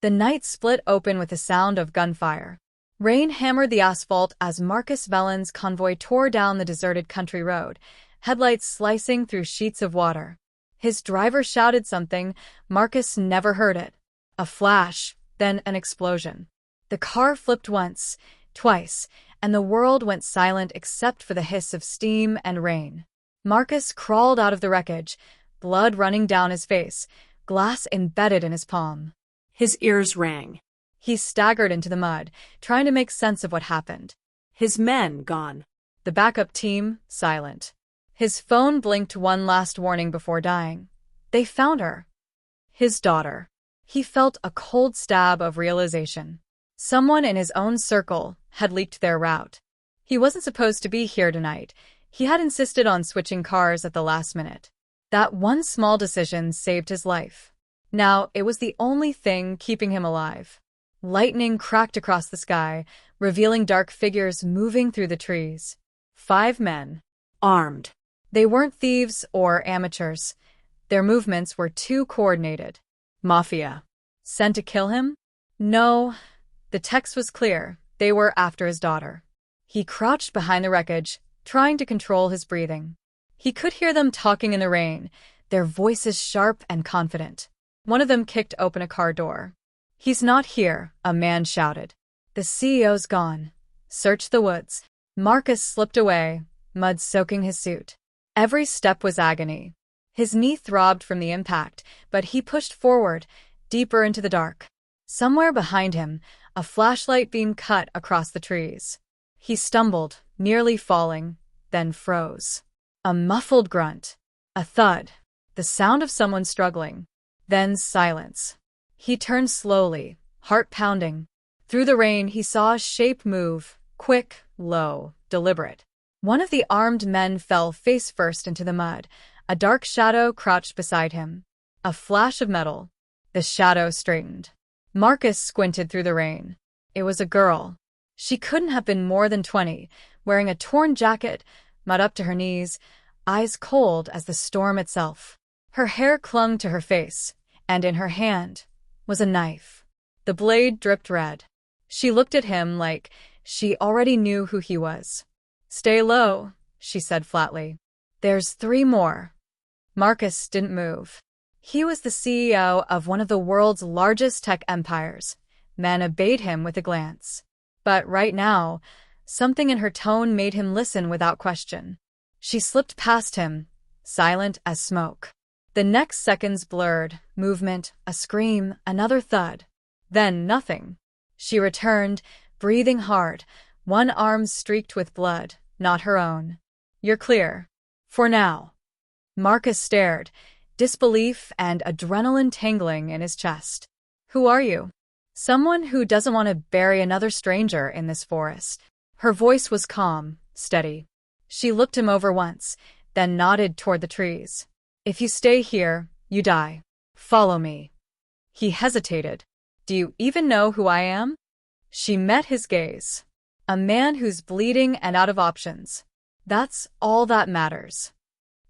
The night split open with the sound of gunfire. Rain hammered the asphalt as Marcus Vellen's convoy tore down the deserted country road, headlights slicing through sheets of water. His driver shouted something. Marcus never heard it. A flash, then an explosion. The car flipped once, twice, and the world went silent except for the hiss of steam and rain. Marcus crawled out of the wreckage, blood running down his face, glass embedded in his palm. His ears rang. He staggered into the mud, trying to make sense of what happened. His men gone. The backup team, silent. His phone blinked one last warning before dying. They found her. His daughter. He felt a cold stab of realization. Someone in his own circle had leaked their route. He wasn't supposed to be here tonight. He had insisted on switching cars at the last minute. That one small decision saved his life. Now it was the only thing keeping him alive. Lightning cracked across the sky, revealing dark figures moving through the trees. 5 men. Armed. They weren't thieves or amateurs. Their movements were too coordinated. Mafia. Sent to kill him? No. The text was clear. They were after his daughter. He crouched behind the wreckage, trying to control his breathing. He could hear them talking in the rain, their voices sharp and confident. One of them kicked open a car door. "He's not here," a man shouted. "The CEO's gone. Search the woods." Marcus slipped away, mud soaking his suit. Every step was agony. His knee throbbed from the impact, but he pushed forward, deeper into the dark. Somewhere behind him, a flashlight beam cut across the trees. He stumbled, nearly falling, then froze. A muffled grunt. A thud. The sound of someone struggling. Then silence. He turned slowly, heart pounding. Through the rain, he saw a shape move, quick, low, deliberate. One of the armed men fell face first into the mud. A dark shadow crouched beside him. A flash of metal. The shadow straightened. Marcus squinted through the rain. It was a girl. She couldn't have been more than 20, wearing a torn jacket, mud up to her knees, eyes cold as the storm itself. Her hair clung to her face, and in her hand was a knife. The blade dripped red. She looked at him like she already knew who he was. "Stay low," she said flatly. "There's 3 more." Marcus didn't move. He was the CEO of one of the world's largest tech empires. Men obeyed him with a glance. But right now, something in her tone made him listen without question. She slipped past him, silent as smoke. The next seconds blurred, movement, a scream, another thud. Then nothing. She returned, breathing hard, one arm streaked with blood, not her own. "You're clear. For now." Marcus stared, disbelief and adrenaline tingling in his chest. "Who are you?" "Someone who doesn't want to bury another stranger in this forest." Her voice was calm, steady. She looked him over once, then nodded toward the trees. "If you stay here, you die. Follow me." He hesitated. "Do you even know who I am?" She met his gaze. "A man who's bleeding and out of options. That's all that matters."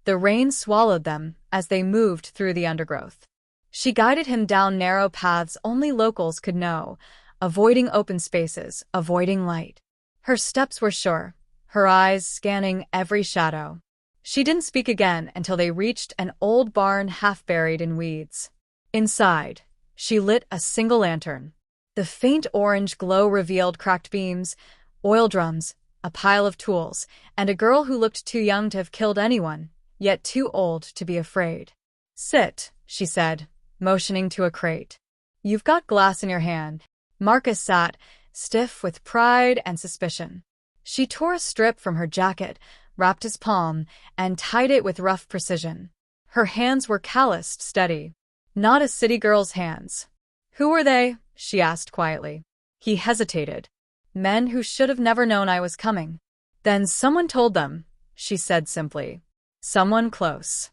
The rain swallowed them as they moved through the undergrowth. She guided him down narrow paths only locals could know, avoiding open spaces, avoiding light. Her steps were sure, her eyes scanning every shadow. She didn't speak again until they reached an old barn half buried in weeds. Inside, she lit a single lantern. The faint orange glow revealed cracked beams, oil drums, a pile of tools, and a girl who looked too young to have killed anyone, yet too old to be afraid. "Sit," she said, motioning to a crate. "You've got glass in your hand." Marcus sat, stiff with pride and suspicion. She tore a strip from her jacket, wrapped his palm, and tied it with rough precision. Her hands were calloused, steady. Not a city girl's hands. "Who were they?" she asked quietly. He hesitated. "Men who should have never known I was coming." "Then someone told them," she said simply. "Someone close."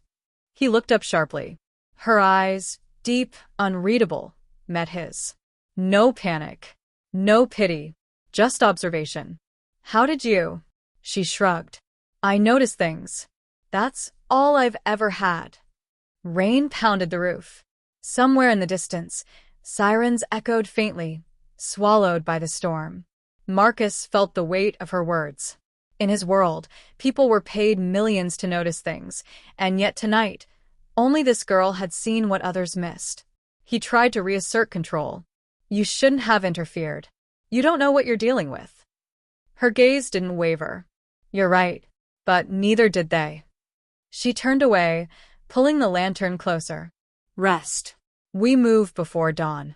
He looked up sharply. Her eyes, deep, unreadable, met his. No panic. No pity. Just observation. "How did you?" She shrugged. "I notice things. That's all I've ever had." Rain pounded the roof. Somewhere in the distance, Sirens echoed faintly, swallowed by the storm. Marcus felt the weight of her words. In his world, people were paid millions to notice things, and yet tonight, only this girl had seen what others missed. He tried to reassert control. You shouldn't have interfered. You don't know what you're dealing with. Her gaze didn't waver. You're right, but neither did they. She turned away, pulling the lantern closer. Rest. We move before dawn.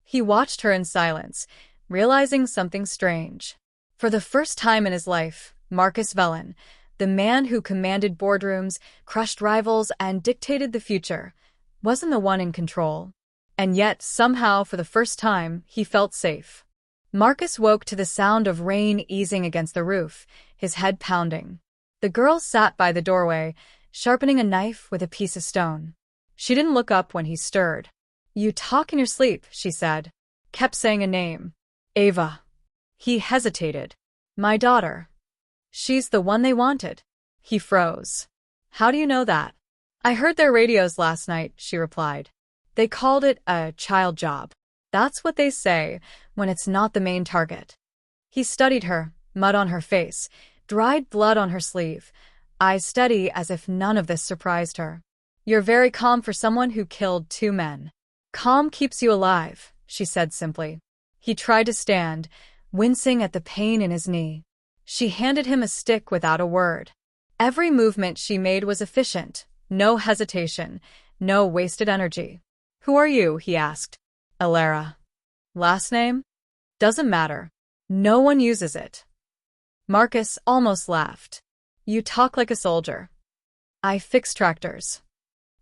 He watched her in silence, realizing something strange. For the first time in his life, Marcus Velen, the man who commanded boardrooms, crushed rivals, and dictated the future, wasn't the one in control. And yet, somehow, for the first time, he felt safe. Marcus woke to the sound of rain easing against the roof, his head pounding. The girl sat by the doorway, sharpening a knife with a piece of stone. She didn't look up when he stirred. You talk in your sleep, she said. Kept saying a name. Ava. He hesitated. My daughter. She's the one they wanted. He froze. How do you know that? I heard their radios last night, she replied. They called it a child job. That's what they say when it's not the main target. He studied her, mud on her face, dried blood on her sleeve, eyes steady as if none of this surprised her. You're very calm for someone who killed 2 men. Calm keeps you alive, she said simply. He tried to stand, wincing at the pain in his knee. She handed him a stick without a word. Every movement she made was efficient, no hesitation, no wasted energy. Who are you? He asked. Alara. Last name? Doesn't matter. No one uses it. Marcus almost laughed. You talk like a soldier. I fix tractors.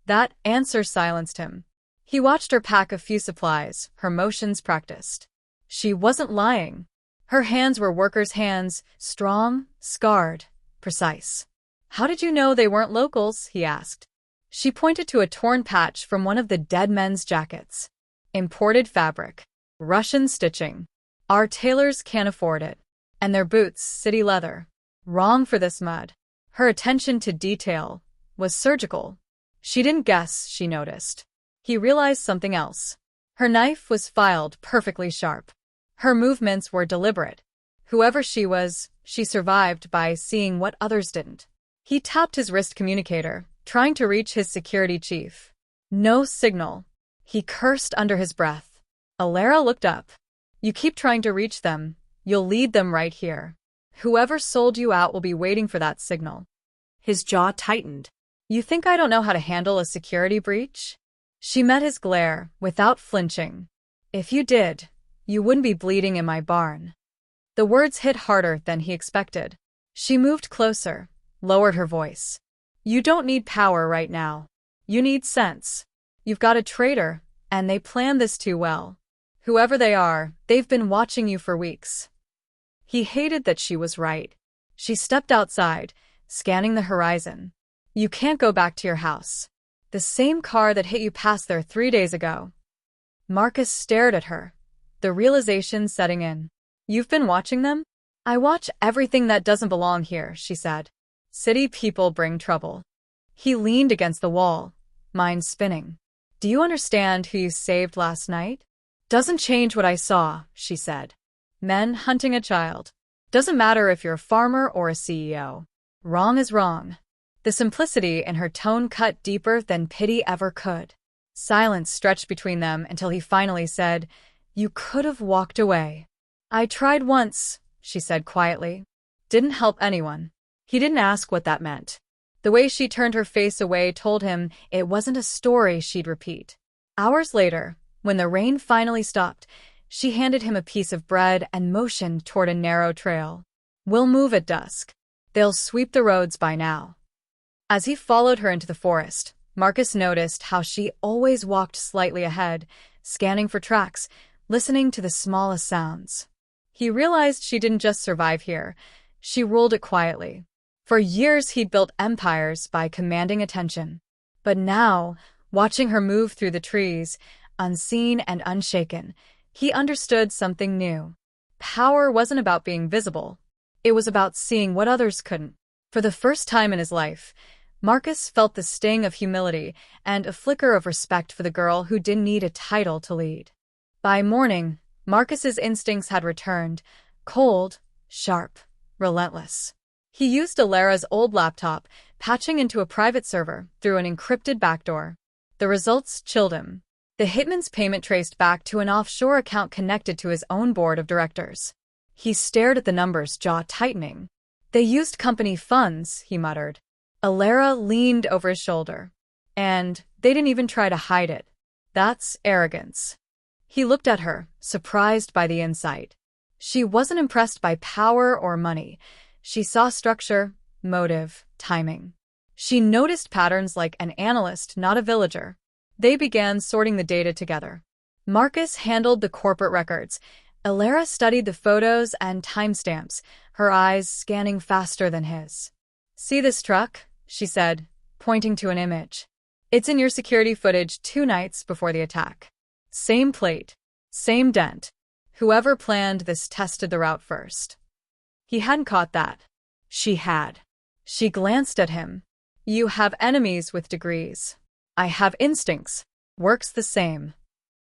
That answer silenced him. He watched her pack a few supplies, her motions practiced. She wasn't lying. Her hands were workers' hands, strong, scarred, precise. How did you know they weren't locals? He asked. She pointed to a torn patch from one of the dead men's jackets. Imported fabric. Russian stitching. Our tailors can't afford it. And their boots, city leather. Wrong for this mud. Her attention to detail was surgical. She didn't guess, she noticed. He realized something else. Her knife was filed perfectly sharp. Her movements were deliberate. Whoever she was, she survived by seeing what others didn't. He tapped his wrist communicator, trying to reach his security chief. No signal. He cursed under his breath. Alara looked up. You keep trying to reach them, you'll lead them right here. Whoever sold you out will be waiting for that signal. His jaw tightened. You think I don't know how to handle a security breach? She met his glare, without flinching. If you did, you wouldn't be bleeding in my barn. The words hit harder than he expected. She moved closer, lowered her voice. You don't need power right now. You need sense. You've got a traitor, and they planned this too well. Whoever they are, they've been watching you for weeks. He hated that she was right. She stepped outside, scanning the horizon. You can't go back to your house. The same car that hit you passed there 3 days ago. Marcus stared at her, the realization setting in. You've been watching them? I watch everything that doesn't belong here, she said. City people bring trouble. He leaned against the wall, mind spinning. Do you understand who you saved last night? Doesn't change what I saw, she said. Men hunting a child. Doesn't matter if you're a farmer or a CEO. Wrong is wrong. The simplicity in her tone cut deeper than pity ever could. Silence stretched between them until he finally said, You could have walked away. I tried once, she said quietly. Didn't help anyone. He didn't ask what that meant. The way she turned her face away told him it wasn't a story she'd repeat. Hours later, when the rain finally stopped, she handed him a piece of bread and motioned toward a narrow trail. We'll move at dusk. They'll sweep the roads by now. As he followed her into the forest, Marcus noticed how she always walked slightly ahead, scanning for tracks, listening to the smallest sounds. He realized she didn't just survive here, she ruled it quietly. For years he'd built empires by commanding attention. But now, watching her move through the trees, unseen and unshaken, he understood something new. Power wasn't about being visible. It was about seeing what others couldn't. For the first time in his life, Marcus felt the sting of humility and a flicker of respect for the girl who didn't need a title to lead. By morning, Marcus's instincts had returned, cold, sharp, relentless. He used Alara's old laptop, patching into a private server through an encrypted backdoor. The results chilled him. The hitman's payment traced back to an offshore account connected to his own board of directors. He stared at the numbers, jaw tightening. They used company funds, he muttered. Alara leaned over his shoulder. And they didn't even try to hide it. That's arrogance. He looked at her, surprised by the insight. She wasn't impressed by power or money. She saw structure, motive, timing. She noticed patterns like an analyst, not a villager. They began sorting the data together. Marcus handled the corporate records. Alara studied the photos and timestamps, her eyes scanning faster than his. "See this truck?" she said, pointing to an image. "It's in your security footage 2 nights before the attack. Same plate, same dent. Whoever planned this tested the route first." He hadn't caught that. She had. She glanced at him. "You have enemies with degrees. I have instincts. Works the same."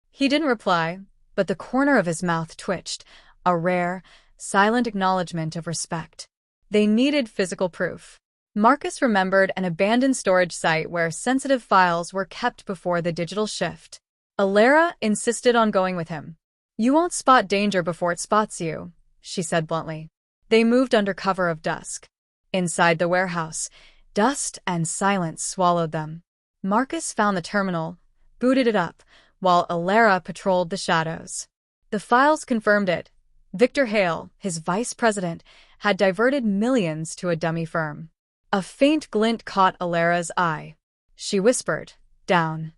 He didn't reply, but the corner of his mouth twitched, a rare, silent acknowledgement of respect. They needed physical proof. Marcus remembered an abandoned storage site where sensitive files were kept before the digital shift. Alara insisted on going with him. "You won't spot danger before it spots you," she said bluntly. They moved under cover of dusk. Inside the warehouse, dust and silence swallowed them. Marcus found the terminal, booted it up, while Alara patrolled the shadows. The files confirmed it. Victor Hale, his vice president, had diverted millions to a dummy firm. A faint glint caught Alara's eye. She whispered, "Down."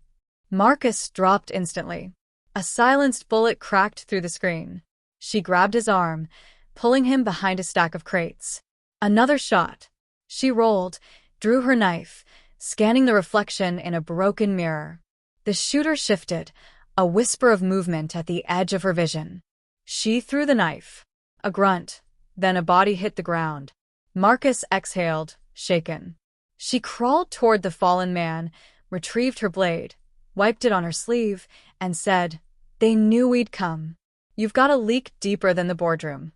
Marcus dropped instantly. A silenced bullet cracked through the screen. She grabbed his arm, pulling him behind a stack of crates. Another shot. She rolled, drew her knife, scanning the reflection in a broken mirror. The shooter shifted, a whisper of movement at the edge of her vision. She threw the knife. A grunt, then a body hit the ground. Marcus exhaled, shaken. She crawled toward the fallen man, retrieved her blade, wiped it on her sleeve, and said, "They knew we'd come. You've got a leak deeper than the boardroom."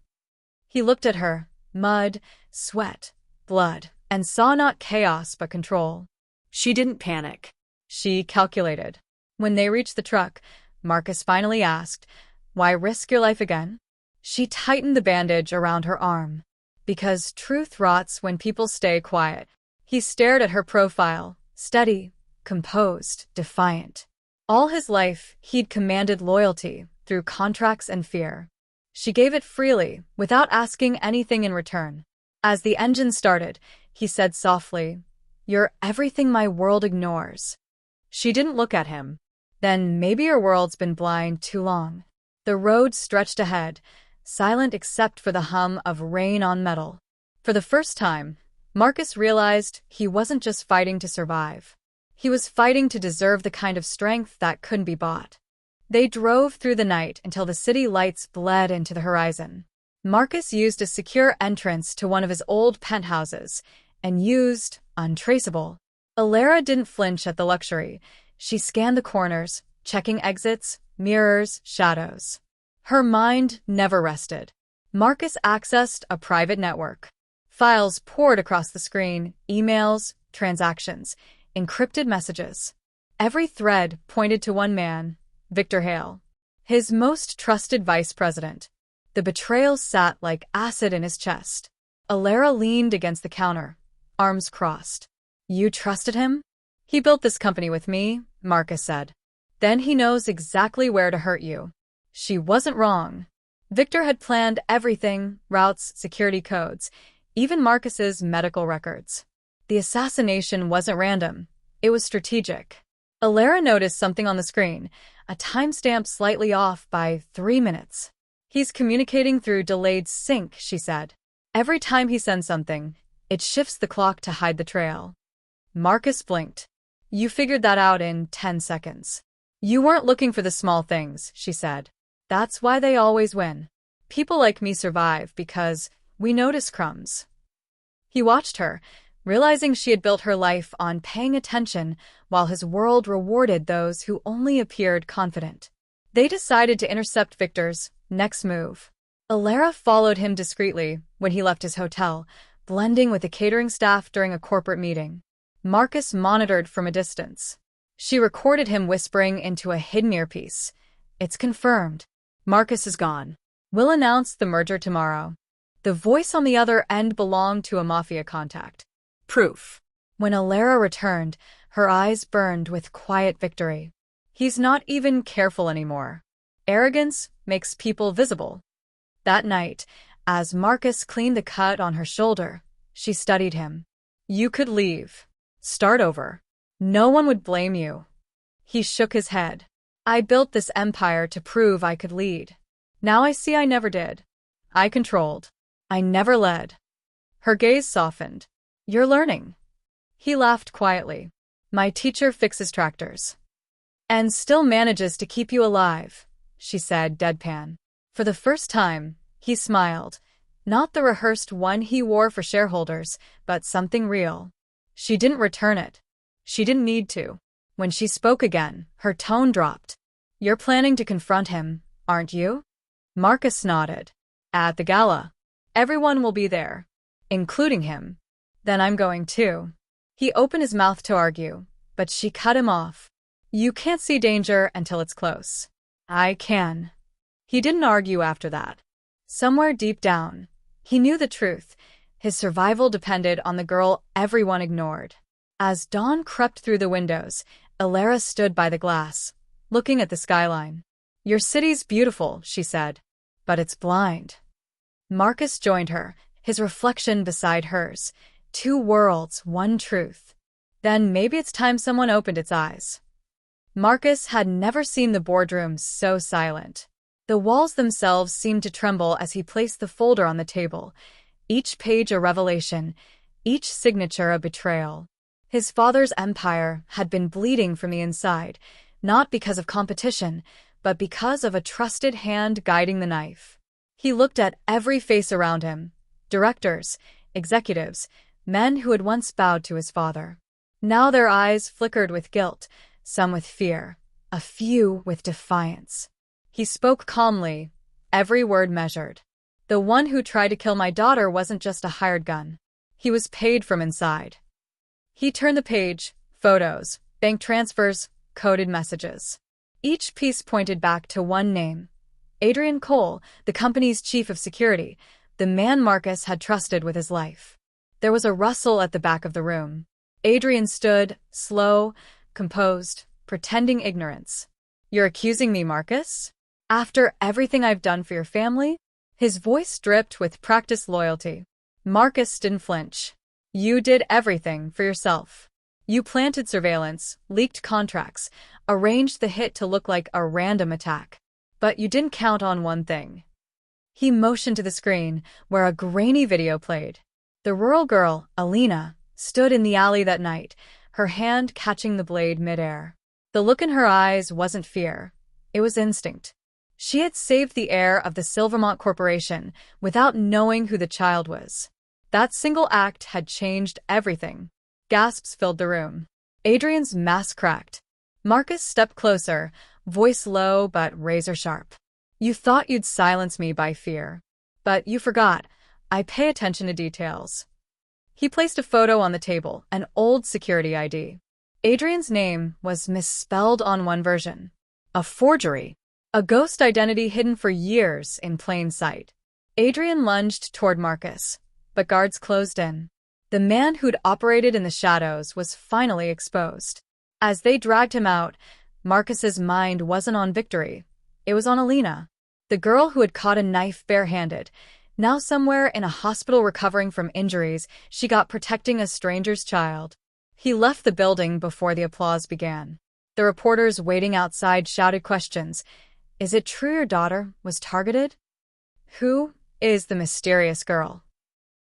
He looked at her, mud, sweat, blood, and saw not chaos but control. She didn't panic. She calculated. When they reached the truck, Marcus finally asked, "Why risk your life again?" She tightened the bandage around her arm. "Because truth rots when people stay quiet." He stared at her profile, steady, composed, defiant. All his life, he'd commanded loyalty through contracts and fear. She gave it freely, without asking anything in return. As the engine started, he said softly, "You're everything my world ignores." She didn't look at him. Then maybe her world's been blind too long. The road stretched ahead, silent except for the hum of rain on metal. For the first time, Marcus realized he wasn't just fighting to survive. He was fighting to deserve the kind of strength that couldn't be bought. They drove through the night until the city lights bled into the horizon. Marcus used a secure entrance to one of his old penthouses and used untraceable. Alara didn't flinch at the luxury. She scanned the corners, checking exits, mirrors, shadows. Her mind never rested. Marcus accessed a private network. Files poured across the screen, emails, transactions, encrypted messages. Every thread pointed to one man, Victor Hale, his most trusted vice president. The betrayal sat like acid in his chest. Alara leaned against the counter, arms crossed. "You trusted him?" "He built this company with me," Marcus said. "Then he knows exactly where to hurt you." She wasn't wrong. Victor had planned everything, routes, security codes, even Marcus's medical records. The assassination wasn't random. It was strategic. Alara noticed something on the screen, a timestamp slightly off by 3 minutes. "He's communicating through delayed sync," she said. "Every time he sends something, it shifts the clock to hide the trail." Marcus blinked. "You figured that out in 10 seconds. You weren't looking for the small things," she said. "That's why they always win. People like me survive because we notice crumbs." He watched her, realizing she had built her life on paying attention while his world rewarded those who only appeared confident. They decided to intercept Victor's next move. Alara followed him discreetly when he left his hotel, blending with the catering staff during a corporate meeting. Marcus monitored from a distance. She recorded him whispering into a hidden earpiece. "It's confirmed. Marcus is gone. We'll announce the merger tomorrow." The voice on the other end belonged to a mafia contact. Proof. When Alara returned, her eyes burned with quiet victory. He's not even careful anymore. Arrogance makes people visible. That night, as Marcus cleaned the cut on her shoulder, she studied him. "You could leave. Start over. No one would blame you." He shook his head. "I built this empire to prove I could lead. Now I see I never did. I controlled. I never led." Her gaze softened. "You're learning." He laughed quietly. "My teacher fixes tractors. And still manages to keep you alive," she said, deadpan. For the first time, he smiled. Not the rehearsed one he wore for shareholders, but something real. She didn't return it. She didn't need to. When she spoke again, her tone dropped. "You're planning to confront him, aren't you?" Marcus nodded. "At the gala. Everyone will be there, including him. Then I'm going too." He opened his mouth to argue, but she cut him off. "You can't see danger until it's close." "I can." He didn't argue after that. Somewhere deep down, he knew the truth. His survival depended on the girl everyone ignored. As dawn crept through the windows, Alara stood by the glass, looking at the skyline. "Your city's beautiful," she said, "but it's blind." Marcus joined her, his reflection beside hers. Two worlds, one truth. Then maybe it's time someone opened its eyes. Marcus had never seen the boardroom so silent. The walls themselves seemed to tremble as he placed the folder on the table, each page a revelation, each signature a betrayal. His father's empire had been bleeding from the inside, not because of competition, but because of a trusted hand guiding the knife. He looked at every face around him, directors, executives, men who had once bowed to his father. Now their eyes flickered with guilt, some with fear, a few with defiance. He spoke calmly, every word measured. "The one who tried to kill my daughter wasn't just a hired gun. He was paid from inside." He turned the page, photos, bank transfers, coded messages. Each piece pointed back to one name. Adrian Cole, the company's chief of security, the man Marcus had trusted with his life. There was a rustle at the back of the room. Adrian stood, slow, composed, pretending ignorance. "You're accusing me, Marcus? After everything I've done for your family?" His voice dripped with practiced loyalty. Marcus didn't flinch. "You did everything for yourself. You planted surveillance, leaked contracts, arranged the hit to look like a random attack. But you didn't count on one thing." He motioned to the screen, where a grainy video played. The rural girl, Alina, stood in the alley that night, her hand catching the blade midair. The look in her eyes wasn't fear. It was instinct. She had saved the heir of the Silvermont Corporation without knowing who the child was. That single act had changed everything. Gasps filled the room. Adrian's mask cracked. Marcus stepped closer, voice low but razor-sharp. "You thought you'd silence me by fear. But you forgot. I pay attention to details." He placed a photo on the table, an old security ID. Adrian's name was misspelled on one version. A forgery. A ghost identity hidden for years in plain sight. Adrian lunged toward Marcus, but guards closed in. The man who'd operated in the shadows was finally exposed. As they dragged him out, Marcus's mind wasn't on victory. It was on Alina, the girl who had caught a knife barehanded. Now somewhere in a hospital recovering from injuries, she got protecting a stranger's child. He left the building before the applause began. The reporters waiting outside shouted questions. "Is it true your daughter was targeted? Who is the mysterious girl?"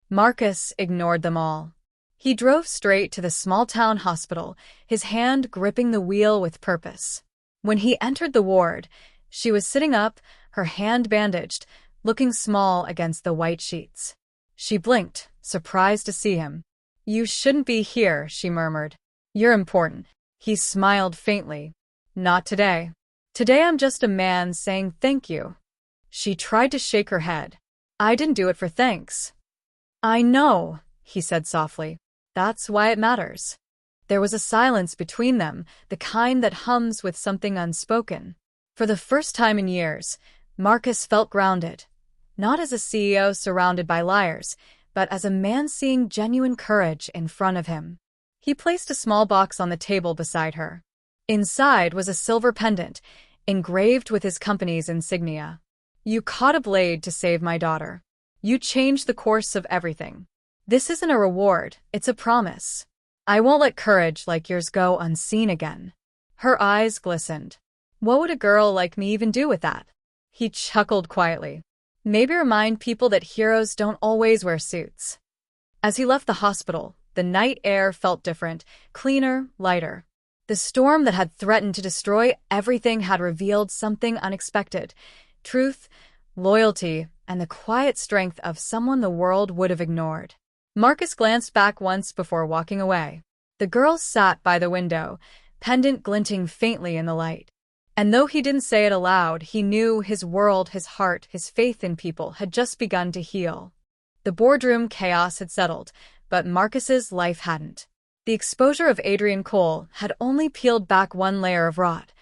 Marcus ignored them all. He drove straight to the small-town hospital, his hand gripping the wheel with purpose. When he entered the ward, she was sitting up, her hand bandaged, looking small against the white sheets. She blinked, surprised to see him. "You shouldn't be here," she murmured. "You're important." He smiled faintly. "Not today." Today I'm just a man saying thank you. She tried to shake her head. I didn't do it for thanks. I know, he said softly. That's why it matters. There was a silence between them, the kind that hums with something unspoken. For the first time in years, Marcus felt grounded. Not as a CEO surrounded by liars, but as a man seeing genuine courage in front of him. He placed a small box on the table beside her. Inside was a silver pendant, engraved with his company's insignia. You caught a blade to save my daughter. You changed the course of everything. This isn't a reward, it's a promise. I won't let courage like yours go unseen again. Her eyes glistened. What would a girl like me even do with that? He chuckled quietly. Maybe remind people that heroes don't always wear suits. As he left the hospital, the night air felt different, cleaner, lighter. The storm that had threatened to destroy everything had revealed something unexpected. Truth, loyalty, and the quiet strength of someone the world would have ignored. Marcus glanced back once before walking away. The girl sat by the window, pendant glinting faintly in the light. And though he didn't say it aloud, he knew his world, his heart, his faith in people had just begun to heal. The boardroom chaos had settled, but Marcus's life hadn't. The exposure of Adrian Cole had only peeled back one layer of rot.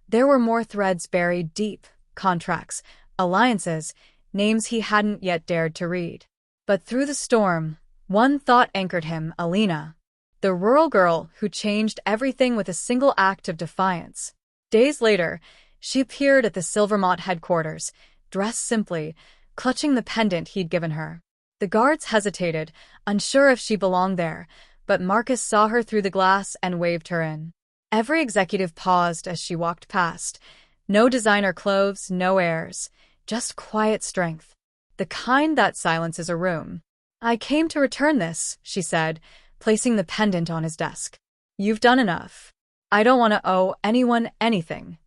There were more threads buried deep, contracts, alliances, names he hadn't yet dared to read. But through the storm, one thought anchored him: Alina, the rural girl who changed everything with a single act of defiance. Days later, she appeared at the Silvermont headquarters, dressed simply, clutching the pendant he'd given her. The guards hesitated, unsure if she belonged there, but Marcus saw her through the glass and waved her in. Every executive paused as she walked past. No designer clothes, no airs, just quiet strength. The kind that silences a room. I came to return this, she said, placing the pendant on his desk. You've done enough. I don't want to owe anyone anything.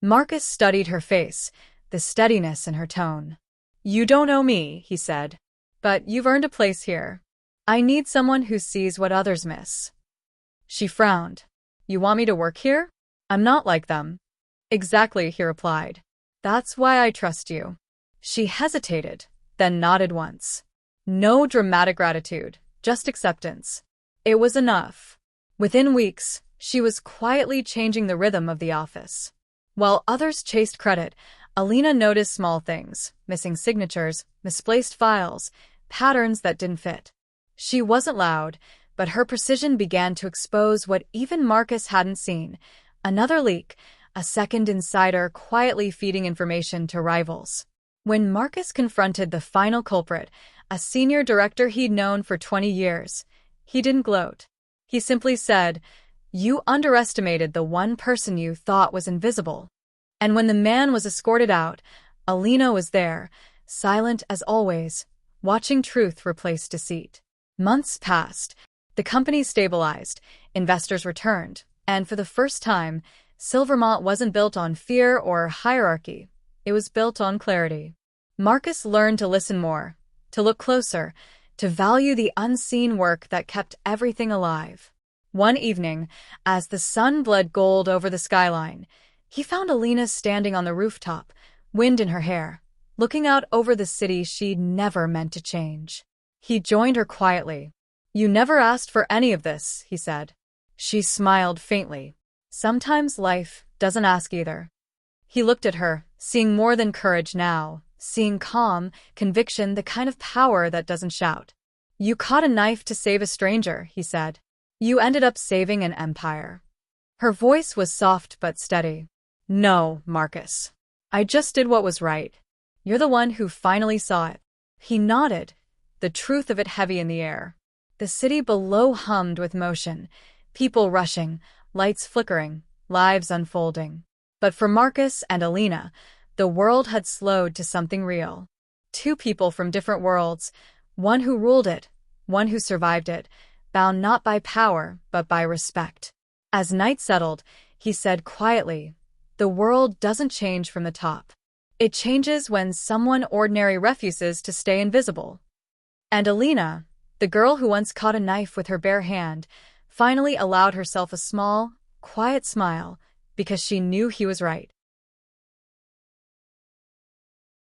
Marcus studied her face, the steadiness in her tone. You don't owe me, he said, but you've earned a place here. I need someone who sees what others miss. She frowned. You want me to work here? I'm not like them. Exactly, he replied. That's why I trust you. She hesitated, then nodded once. No dramatic gratitude, just acceptance. It was enough. Within weeks, she was quietly changing the rhythm of the office. While others chased credit, Alina noticed small things: missing signatures, misplaced files, patterns that didn't fit. She wasn't loud, but her precision began to expose what even Marcus hadn't seen: another leak, a second insider quietly feeding information to rivals. When Marcus confronted the final culprit, a senior director he'd known for 20 years, he didn't gloat. He simply said, "You underestimated the one person you thought was invisible." And when the man was escorted out, Alina was there, silent as always, watching truth replace deceit. Months passed. The company stabilized, investors returned, and for the first time, Silvermont wasn't built on fear or hierarchy. It was built on clarity. Marcus learned to listen more, to look closer, to value the unseen work that kept everything alive. One evening, as the sun bled gold over the skyline, he found Alina standing on the rooftop, wind in her hair, looking out over the city she'd never meant to change. He joined her quietly. You never asked for any of this, he said. She smiled faintly. Sometimes life doesn't ask either. He looked at her, seeing more than courage now, seeing calm, conviction, the kind of power that doesn't shout. You caught a knife to save a stranger, he said. You ended up saving an empire. Her voice was soft but steady. No, Marcus. I just did what was right. You're the one who finally saw it. He nodded, the truth of it heavy in the air. The city below hummed with motion, people rushing, lights flickering, lives unfolding. But for Marcus and Alina, the world had slowed to something real. Two people from different worlds, one who ruled it, one who survived it, bound not by power, but by respect. As night settled, he said quietly, the world doesn't change from the top. It changes when someone ordinary refuses to stay invisible. And Alina, the girl who once caught a knife with her bare hand, finally allowed herself a small, quiet smile, because she knew he was right.